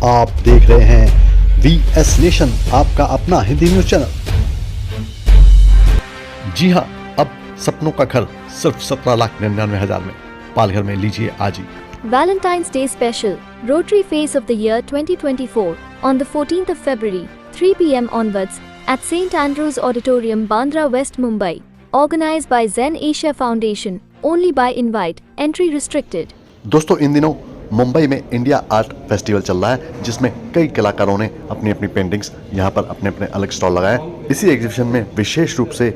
आप देख रहे हैं VS नेशन, आपका अपना हिंदी न्यूज चैनल। जी हां, अब सपनों का घर सिर्फ 17,99,000 में। पालघर में लीजिए आज ही। Valentine's Day Special, Rotary Face of the Year 2024, on the 14th of February, 3 p.m. onwards, at St. Andrews Auditorium, Bandra West, Mumbai. Organized by Zen Asia Foundation, only by invite, entry restricted. दोस्तों, इन दिनों मुंबई में India art festival चल रहा है, जिसमें कई कलाकारों ने अपनी अपनी पेंटिंग्स यहाँ पर अपने अपने अलग स्टॉल लगाए। इसी एग्जीबिशन में विशेष रूप से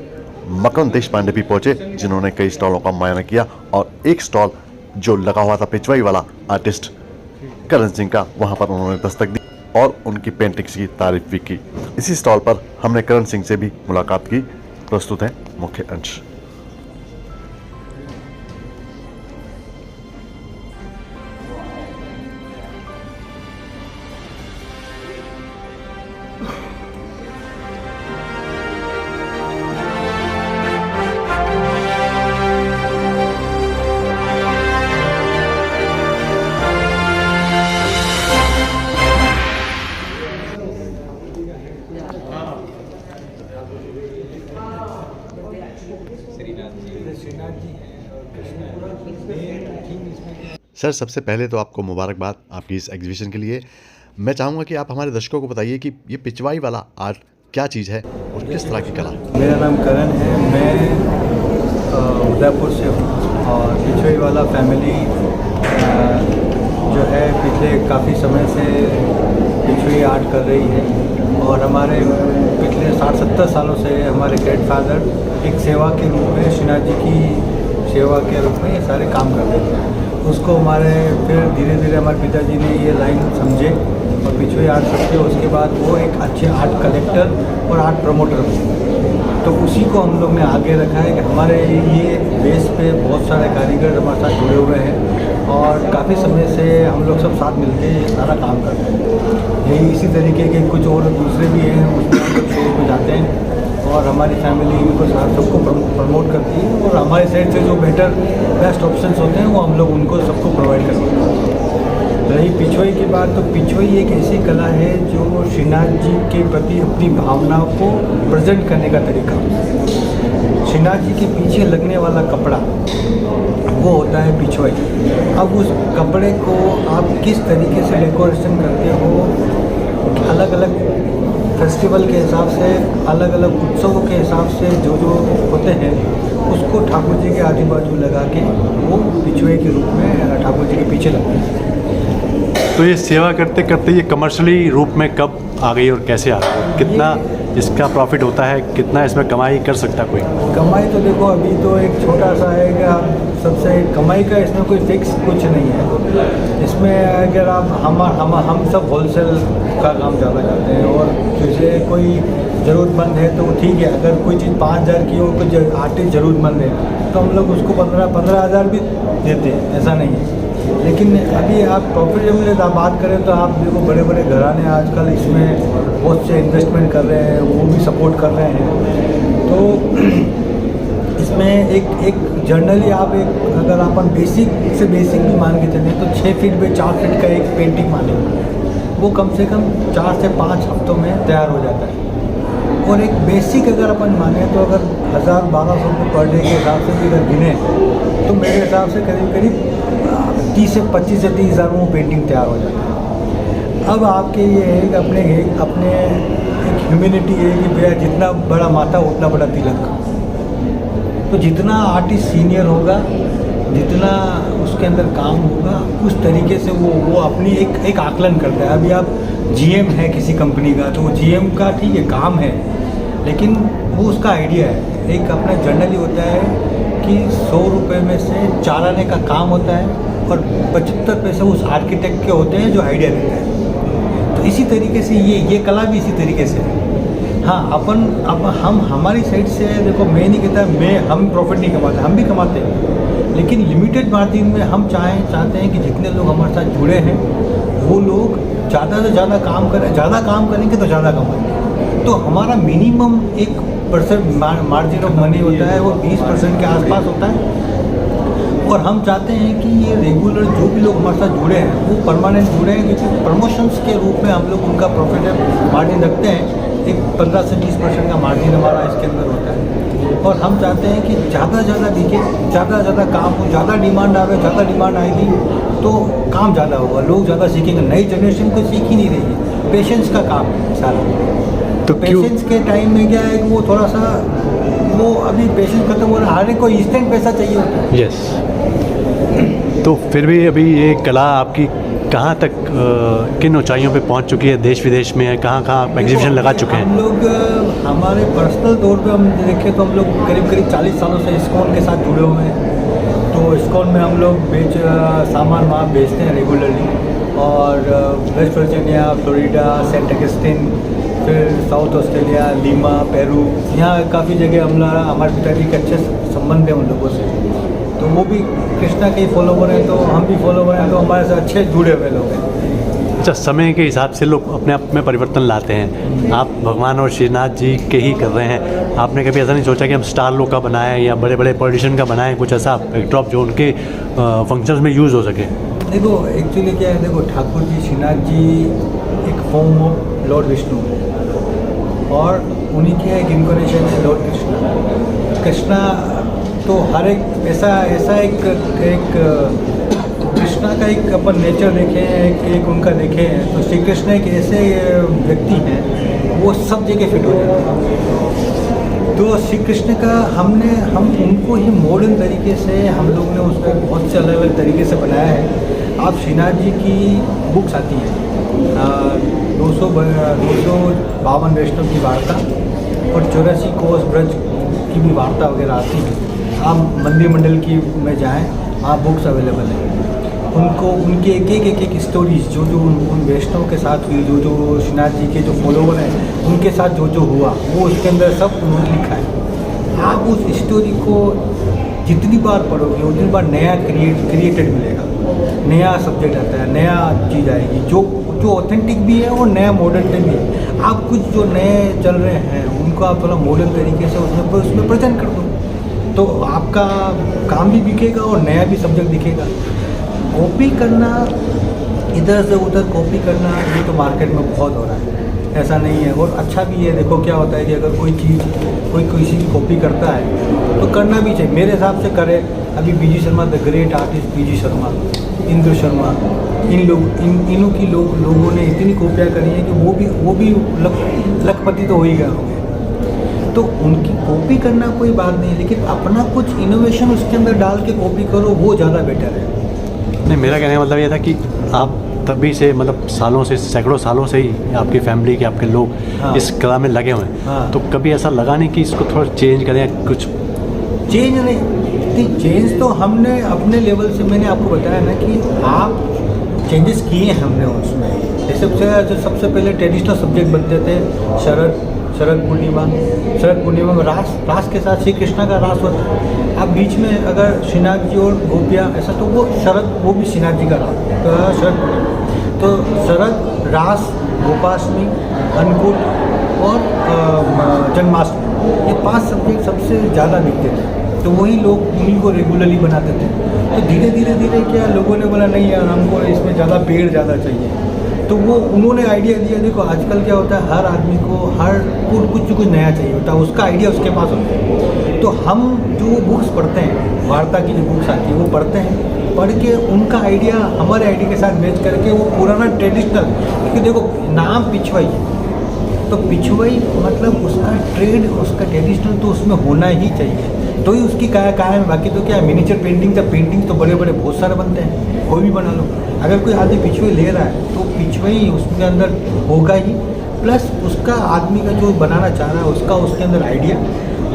मकरंद देशपांडे भी पहुंचे, जिन्होंने कई स्टॉलों का मुआयना किया और एक स्टॉल जो लगा हुआ था पिचवाई वाला आर्टिस्ट करण सिंह का, वहां पर उन्होंने दस्तक दी और उनकी पेंटिंग्स की तारीफ भी की। इसी स्टॉल पर हमने करण सिंह से भी मुलाकात की। प्रस्तुत है मुख्य अंश। सर, सबसे पहले तो आपको मुबारकबाद आपकी इस एग्जीबिशन के लिए। मैं चाहूँगा कि आप हमारे दर्शकों को बताइए कि ये पिचवाई वाला आर्ट क्या चीज़ है और किस तरह की कला है। मेरा नाम करण है, मैं उदयपुर से हूँ और पिचवाई वाला फैमिली जो है पिछले काफ़ी समय से पिचवाई आर्ट कर रही है और हमारे पिछले 60-70 सालों से हमारे ग्रैंड फादर एक सेवा के रूप में श्रीनाथ जी की सेवा के रूप में ये सारे काम कर रहे थे। उसको हमारे फिर धीरे धीरे हमारे पिताजी ने ये लाइन समझे और पिचवाई आर्ट समझे। उसके बाद वो एक अच्छे आर्ट कलेक्टर और आर्ट प्रमोटर बने। तो उसी को हम लोग ने आगे रखा है कि हमारे ये बेस पे बहुत सारे कारीगर हमारे साथ जुड़े हुए हैं और काफ़ी समय से हम लोग सब साथ मिलकर ये सारा काम करते हैं। यही इसी तरीके के कुछ और दूसरे भी हैं, उसमें हम लोग शो में जाते हैं और हमारी फैमिली इनको सबको प्रमोट करती है और हमारे साइड से जो बेस्ट ऑप्शंस होते हैं वो हम लोग उनको सबको प्रोवाइड करते हैं। रही पिचवाई की बात, तो पिचवाई एक ऐसी कला है जो श्रीनाथ जी के प्रति अपनी भावनाओं को प्रेजेंट करने का तरीका। श्रीनाथ जी के पीछे लगने वाला कपड़ा वो होता है पिचवाई। अब उस कपड़े को आप किस तरीके से डेकोरेशन करते हो, अलग अलग फेस्टिवल के हिसाब से, अलग अलग उत्सवों के हिसाब से जो जो होते हैं उसको ठाकुर जी के आजू बाजू लगा के वो पिचवाई के रूप में ठाकुर जी के पीछे लगते हैं। तो ये सेवा करते करते ये कमर्शियली रूप में कब आ गई और कैसे आ गई? कितना इसका प्रॉफिट होता है, कितना इसमें कमाई कर सकता कोई? कमाई तो देखो अभी तो एक छोटा सा है कि आप सबसे कमाई का इसमें कोई फिक्स कुछ नहीं है। इसमें अगर आप हम सब होलसेल का काम ज़्यादा करते हैं और जैसे कोई ज़रूरतमंद है तो ठीक है। अगर कोई चीज़ 5,000 की हो, कुछ आर्टिस्ट ज़रूरतमंद है तो हम लोग उसको 15,000 भी देते हैं, ऐसा नहीं है। लेकिन अभी आप प्रॉफिटेबल बात करें तो आप देखो बड़े बड़े घराने आजकल इसमें बहुत से इन्वेस्टमेंट कर रहे हैं, वो भी सपोर्ट कर रहे हैं। तो इसमें एक जनरली आप एक अगर अपन बेसिक से बेसिक भी मान के चलें तो 6 फीट बाई 4 फीट का एक पेंटिंग माने, वो कम से कम 4 से 5 हफ्तों में तैयार हो जाता है। और एक बेसिक अगर अपन माने तो अगर 1,000-1,200 रुपये पर डे के हिसाब से भी अगर गिने तो मेरे हिसाब से करीब 25 से 30 हज़ार में वो पेंटिंग तैयार हो जाती है। अब आपके ये है कि अपने एक ह्यूमैनिटी है कि भैया जितना बड़ा माथा उतना बड़ा तिलक। तो जितना आर्टिस्ट सीनियर होगा, जितना उसके अंदर काम होगा, उस तरीके से वो अपनी एक आकलन करता है। अभी आप GM है किसी कंपनी का तो वो GM का ठीक है काम है, लेकिन वो उसका आइडिया है। एक अपना जनरली होता है कि 100 रुपये में से 4 आने का काम होता है और 75 पैसे उस आर्किटेक्ट के होते हैं जो आइडिया देता है। तो इसी तरीके से ये कला भी इसी तरीके से है। हाँ, हम हमारी साइड से देखो, मैं नहीं कहता हम प्रॉफिट नहीं कमाते, हम भी कमाते हैं, लेकिन लिमिटेड मार्जिन में हम चाहते हैं कि जितने लोग हमारे साथ जुड़े हैं वो लोग ज़्यादा से ज़्यादा काम करें। ज़्यादा काम करेंगे तो ज़्यादा कमाएंगे। तो हमारा मिनिमम 1% मार्जिन ऑफ मनी होता है, वो 20% के आसपास होता है। और हम चाहते हैं कि ये रेगुलर जो भी लोग हमारे साथ जुड़े हैं वो परमानेंट जुड़े हैं, क्योंकि प्रमोशंस के रूप में हम लोग उनका प्रॉफिट मार्जिन रखते हैं। एक 15 से 20% का मार्जिन हमारा इसके अंदर होता है, और हम चाहते हैं कि ज़्यादा से ज़्यादा बिके, ज़्यादा से ज़्यादा काम हो, ज़्यादा डिमांड आवे। ज़्यादा डिमांड आएगी तो काम ज़्यादा होगा, लोग ज़्यादा सीखेंगे। नई जनरेशन को सीख ही नहीं रही है, पेशेंस का काम है सारा। तो क्यों पेशेंस के टाइम में क्या है कि वो थोड़ा सा वो अभी पेशेंस खत्म हो रहा है, हर एक को इंस्टेंट पैसा चाहिए होता है। यस, तो फिर भी अभी ये कला आपकी कहाँ तक किन ऊंचाइयों पे पहुँच चुकी है, देश विदेश में है, कहाँ कहाँ एग्जीबिशन लगा चुके हैं? हम लोग हमारे पर्सनल तौर पे हम देखें तो हम लोग करीब 40 सालों से इस्कॉन के साथ जुड़े हुए हैं। तो इस्कॉन में हम लोग सामान वहाँ बेचते हैं रेगुलरली, और West Virginia, Florida, Saint Augustine, फिर साउथ ऑस्ट्रेलिया, लीमा, पेरू, यहाँ काफ़ी जगह हमारे पिताजी के अच्छे संबंध हैं उन लोगों से। तो वो भी कृष्णा के ही फॉलोवर हैं, तो हम भी फॉलोवर हैं, तो हमारे से अच्छे जुड़े हुए लोग हैं। अच्छा, समय के हिसाब से लोग अपने आप में परिवर्तन लाते हैं। आप भगवान और श्रीनाथ जी के ही कर रहे हैं, आपने कभी ऐसा नहीं सोचा कि हम स्टार लोग का बनाएं या बड़े बड़े पॉलिटिशियन का बनाएं, कुछ ऐसा बैकड्रॉप जो उनके फंक्शंस में यूज़ हो सके? देखो एक्चुअली क्या है, देखो ठाकुर जी, श्रीनाथ जी एक फॉर्म ऑफ लॉर्ड विष्णु, और उन्हीं की एक इनकोनेशन है लॉर्ड कृष्णा। कृष्णा तो हर एक ऐसा एक कृष्णा का एक अपन नेचर देखे हैं, एक उनका देखे हैं, तो श्री कृष्ण एक ऐसे व्यक्ति हैं वो सब जगह फिट हो जाते हैं। तो श्री कृष्ण का हम उनको ही मॉडर्न तरीके से हम लोग ने उसको बहुत से अलग अलग तरीके से बनाया है। आप श्रीनाथ जी की बुक्स आती हैं, 252 वैष्णव की वार्ता और 84 कोस ब्रज की भी वार्ता वगैरह आती है। आप मंदिर मंडल की में जाएं, वहाँ बुक्स अवेलेबल हैं। उनको उनके एक स्टोरीज जो उन वैष्णव के साथ हुई, जो श्रीनाथ जी के जो फॉलोवर हैं उनके साथ जो हुआ, वो उसके अंदर सब उन्होंने लिखा है। आप उस स्टोरी को जितनी बार पढ़ोगे उतनी बार नया क्रिएटेड मिलेगा, नया सब्जेक्ट आता है, नया चीज़ आएगी जो ऑथेंटिक भी है और नया मॉडर्न पे भी है। आप कुछ जो नए चल रहे हैं उनको आप थोड़ा मॉडर्न तरीके से उसमें प्रेजेंट कर दो, तो आपका काम भी बिकेगा और नया भी सब्जेक्ट दिखेगा। कॉपी करना, इधर से उधर कॉपी करना, ये तो मार्केट में बहुत हो रहा है, ऐसा नहीं है, और अच्छा भी है। देखो क्या होता है कि अगर कोई चीज़ कोई किसी की कॉपी करता है तो करना भी चाहिए, मेरे हिसाब से करे। अभी बीजी शर्मा, द ग्रेट आर्टिस्ट बीजी शर्मा, इंद्र शर्मा, इनों की लोगों ने इतनी कॉपियाँ करी हैं कि वो भी लखपति तो हो ही गया होंगे। तो उनकी कॉपी करना कोई बात नहीं, लेकिन अपना कुछ इनोवेशन उसके अंदर डाल के कॉपी करो, वो ज़्यादा बेटर है। नहीं, मेरा कहने का मतलब ये था कि आप तभी से मतलब सालों से, सैकड़ों सालों से ही आपकी फैमिली के, आपके लोग हाँ। इस कला में लगे हुए हैं। हाँ। तो कभी ऐसा लगा नहीं कि इसको थोड़ा चेंज करें? कुछ चेंज नहीं, चेंज तो हमने अपने लेवल से, मैंने आपको बताया ना कि आप चेंजेस किए हैं हमने उसमें। जैसे सबसे पहले ट्रेडिशनल सब्जेक्ट बनते थे, शरद पूर्णिमा में रास के साथ श्री कृष्णा का रास होता है। अब बीच में अगर श्रीनाथ जी और गोपियाँ ऐसा, तो वो भी श्रीनाथ जी का रास, तो शरद, रास, गोपाष्टमी, अन्नकूट और जन्माष्टमी, ये 5 सब्जेक्ट सबसे ज़्यादा बिकते थे, तो वही लोग उन्हीं को रेगुलरली बनाते थे। तो धीरे धीरे क्या लोगों ने बोला नहीं यार, हमको इसमें ज़्यादा पेड़ ज़्यादा चाहिए, तो वो उन्होंने आइडिया दिया। देखो आजकल क्या होता है, हर आदमी को कुछ नया चाहिए होता है, उसका आइडिया उसके पास होता है। तो हम जो बुक्स पढ़ते हैं, वार्ता की जो बुक्स आती है वो पढ़ते हैं, पढ़ के उनका आइडिया हमारे आइडिया के साथ मैच करके वो पुराना ट्रेडिशनल, क्योंकि देखो नाम पिछवाई है, तो पिछवाई मतलब उसका ट्रेड, उसका ट्रेडिशनल तो उसमें होना ही चाहिए, तो ही उसकी काया है। बाकी तो क्या है, मिनीचर पेंटिंग तो बड़े बड़े बहुत सारे बनते हैं, कोई भी बना लो। अगर कोई आदमी पिछवाई ले रहा है तो पिछवाई उसके अंदर होगा ही, प्लस उसका आदमी का जो बनाना चाह रहा है उसका उसके अंदर आइडिया,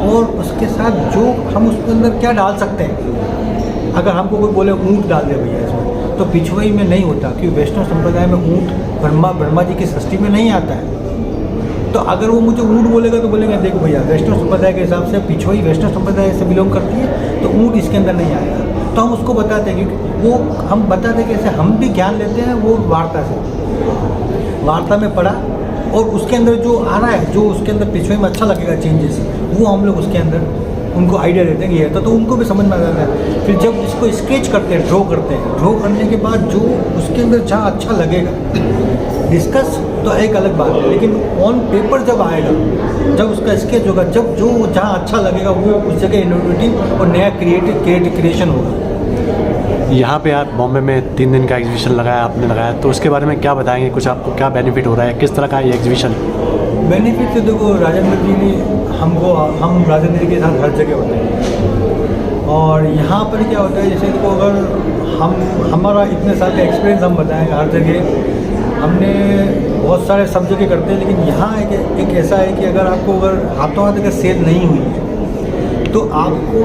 और उसके साथ जो हम उसके अंदर क्या डाल सकते हैं। अगर हमको कोई बोले ऊँट डाल दे भैया इसमें, तो पिछवाई में नहीं होता, क्योंकि वैष्णव संप्रदाय में ऊँट ब्रह्मा जी की सृष्टि में नहीं आता है। तो अगर वो मुझे ऊँट बोलेगा तो बोलेंगे देखो भैया वैष्णव संप्रदाय के हिसाब से पिछवाई वैष्णव संप्रदाय से बिलोंग करती है, तो ऊँट इसके अंदर नहीं आएगा। तो हम उसको बताते हैं, क्योंकि वो हम बताते हैं कैसे, हम भी ज्ञान लेते हैं वो वार्ता से, वार्ता में पढ़ा, और उसके अंदर जो आ रहा है, जो उसके अंदर पिछवाई में अच्छा लगेगा चेंजेस, वो हम लोग उसके अंदर उनको आइडिया देते हैं कि ये तो उनको भी समझ में आ जाता है। फिर जब इसको स्केच करते हैं, ड्रॉ करते हैं, ड्रॉ करने के बाद जो उसके अंदर जहाँ अच्छा लगेगा, डिस्कस तो एक अलग बात है, लेकिन ऑन पेपर जब आएगा, जब उसका स्केच होगा, जब जो जहाँ अच्छा लगेगा वो उस जगह इनोवेटिव और नया क्रिएशन होगा। यहाँ पे आप बॉम्बे में 3 दिन का एग्जीबिशन लगाया आपने लगाया, तो उसके बारे में क्या बताएंगे, कुछ आपको क्या बेनिफिट हो रहा है, किस तरह का ये एग्जीबिशन? बेनिफिट तो देखो, राजेंद्र जी ने हम राजेंद्र जी के साथ हर जगह होते हैं, और यहाँ पर क्या होता है, जैसे देखो अगर हमारा इतने साल का एक्सपीरियंस हम बताएं, हर जगह हमने बहुत सारे सब जगह करते हैं, लेकिन यहाँ एक ऐसा है कि अगर हाथों हाथ अगर सेल नहीं हुई है तो आपको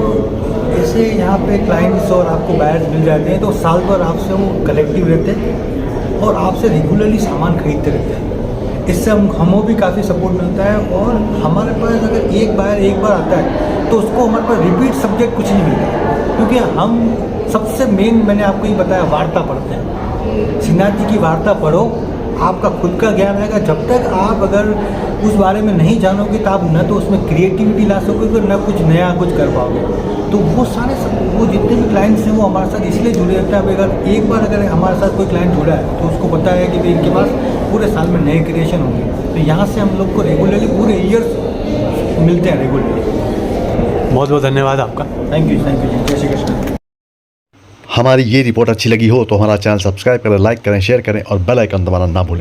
ऐसे यहाँ पे क्लाइंट्स और आपको बायर्स मिल जाते हैं, तो साल भर आपसे वो कलेक्टिव रहते हैं और आपसे रेगुलरली सामान खरीदते रहते हैं। इससे हमको भी काफ़ी सपोर्ट मिलता है, और हमारे पास अगर एक बार आता है तो उसको हमारे पास रिपीट सब्जेक्ट कुछ नहीं मिलता, क्योंकि हम सबसे मेन, मैंने आपको ये बताया, वार्ता पढ़ते हैं। श्रीनाथ जी की वार्ता पढ़ो, आपका खुद का ज्ञान आएगा। जब तक आप अगर उस बारे में नहीं जानोगे तो आप न तो उसमें क्रिएटिविटी ला सकोगे, न कुछ नया कुछ कर पाओगे। तो वो जितने भी क्लाइंट्स हैं वो हमारे साथ इसलिए जुड़े रहते हैं। अगर एक बार हमारे साथ कोई क्लाइंट जुड़ा है तो उसको पता है कि भाई इनके पास पूरे साल में नए क्रिएशन होंगे, तो यहाँ से हम लोग को रेगुलरली पूरे ईयर्स मिलते हैं रेगुलरली। बहुत बहुत धन्यवाद आपका। थैंक यू जी, जय श्री कृष्ण। हमारी ये रिपोर्ट अच्छी लगी हो तो हमारा चैनल सब्सक्राइब करें, लाइक करें, शेयर करें और बेल आइकन दबाना ना भूलें।